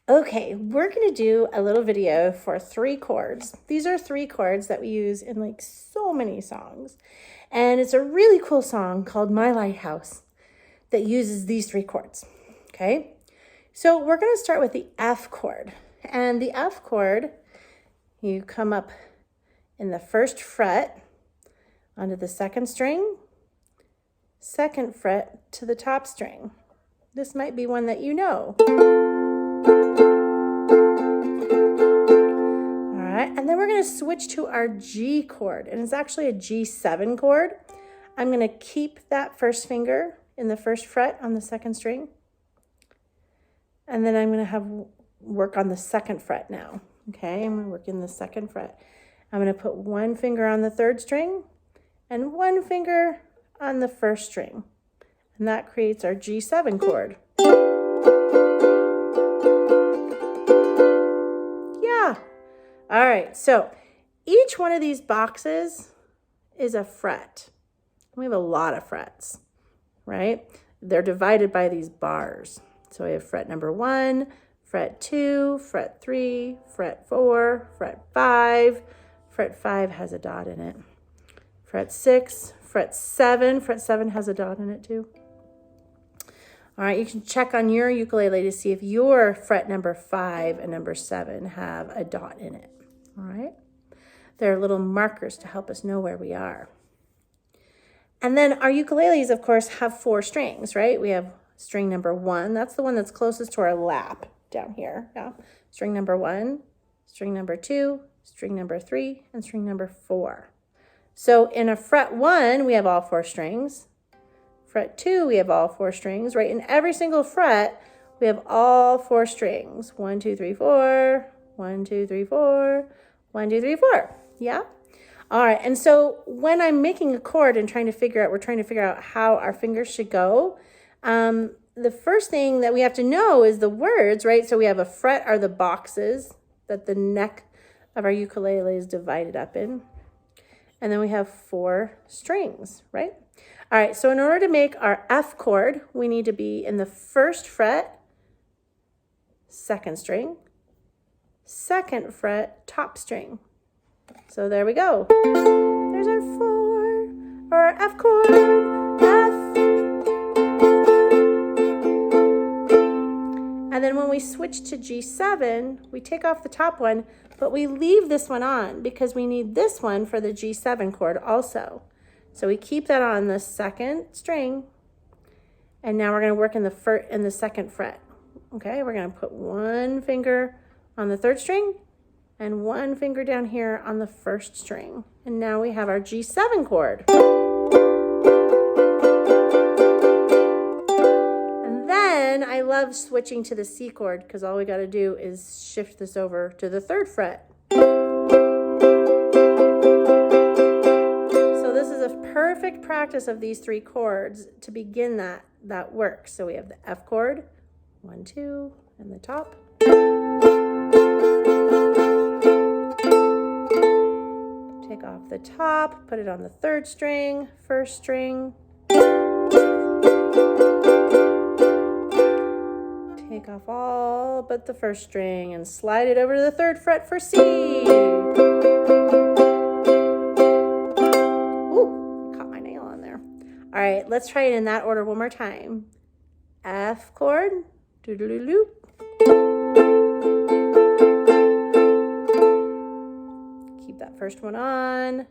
Okay, we're gonna do a little video for 3 chords. These are 3 chords that we use in like so many songs. And it's a really cool song called My Lighthouse that uses these 3 chords, okay? So we're gonna start with the F chord. And the F chord, you come up in the 1st fret onto the 2nd string, 2nd fret to the top string. This might be one that you know. And then we're going to switch to our G chord, and it's actually a G7 chord. I'm going to keep that 1st finger in the 1st fret on the 2nd string, and then I'm going to have work on the 2nd fret now. Okay, I'm going to work in the 2nd fret. I'm going to put 1 finger on the 3rd string and 1 finger on the 1st string, and that creates our G7 chord. All right, so each one of these boxes is a fret. We have a lot of frets, right? They're divided by these bars. So we have fret number 1, fret 2, fret 3, fret 4, fret 5. Fret 5 has a dot in it. Fret 6, fret 7. Fret 7 has a dot in it too. All right, you can check on your ukulele to see if your fret number 5 and number 7 have a dot in it. All right, there are little markers to help us know where we are. And then our ukuleles, of course, have 4 strings, right? We have string number 1. That's the one that's closest to our lap down here. Yeah. String number 1, string number 2, string number 3, and string number 4. So in a fret 1, we have all 4 strings. Fret 2, we have all 4 strings, right? In every single fret, we have all 4 strings. 1, 2, 3, 4. 1, 2, 3, 4. 1, 2, 3, 4. Yeah? All right. And so when I'm making a chord and we're trying to figure out how our fingers should go, the first thing that we have to know is the words, right? So we have a fret are the boxes that the neck of our ukulele is divided up in. And then we have 4 strings, right? All right, so in order to make our F chord, we need to be in the 1st fret, 2nd string, 2nd fret, top string. So there we go. There's our 4, or our F chord, F. And then when we switch to G7, we take off the top one, but we leave this one on because we need this one for the G7 chord also. So we keep that on the 2nd string, and now we're going to work in the 2nd fret. Okay, we're going to put 1 finger on the 3rd string and 1 finger down here on the 1st string. And now we have our G7 chord. And then I love switching to the C chord because all we got to do is shift this over to the 3rd fret. Perfect practice of these 3 chords to begin that work. So we have the F chord, 1, 2, and the top. Take off the top, put it on the 3rd string, 1st string. Take off all but the 1st string and slide it over to the 3rd fret for C. All right, let's try it in that order one more time. F chord, doo-doo-doo-doo. Keep that 1st one on.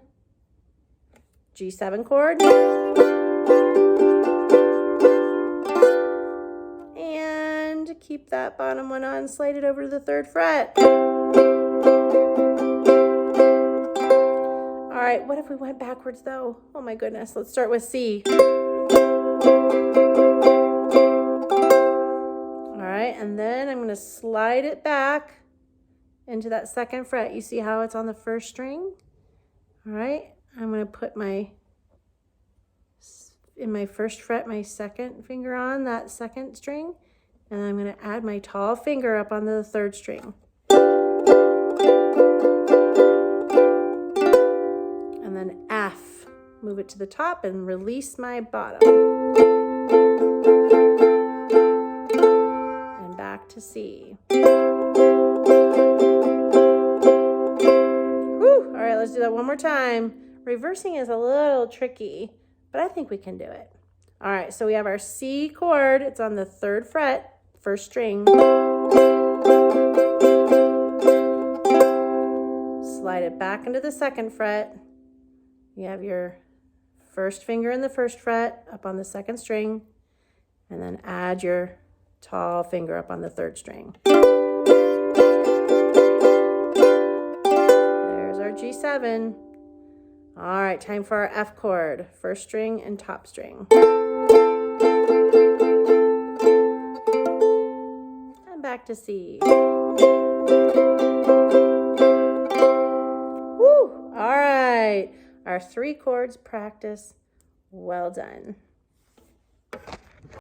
G7 chord. And keep that bottom one on, slide it over to the 3rd fret. All right, what if we went backwards though? Oh my goodness, let's start with C. All right, and then I'm gonna slide it back into that 2nd fret. You see how it's on the 1st string? All right, I'm gonna put in my 1st fret, my 2nd finger on that 2nd string, and I'm gonna add my tall finger up on the 3rd string. And then F, move it to the top and release my bottom. And back to C. Whew. All right, let's do that one more time. Reversing is a little tricky, but I think we can do it. All right, so we have our C chord. It's on the 3rd fret, 1st string. Slide it back into the 2nd fret. You have your 1st finger in the 1st fret up on the 2nd string, and then add your tall finger up on the 3rd string. There's our G7. All right, time for our F chord, 1st string and top string. And back to C. Woo! All right, our 3 chords practice. Well done.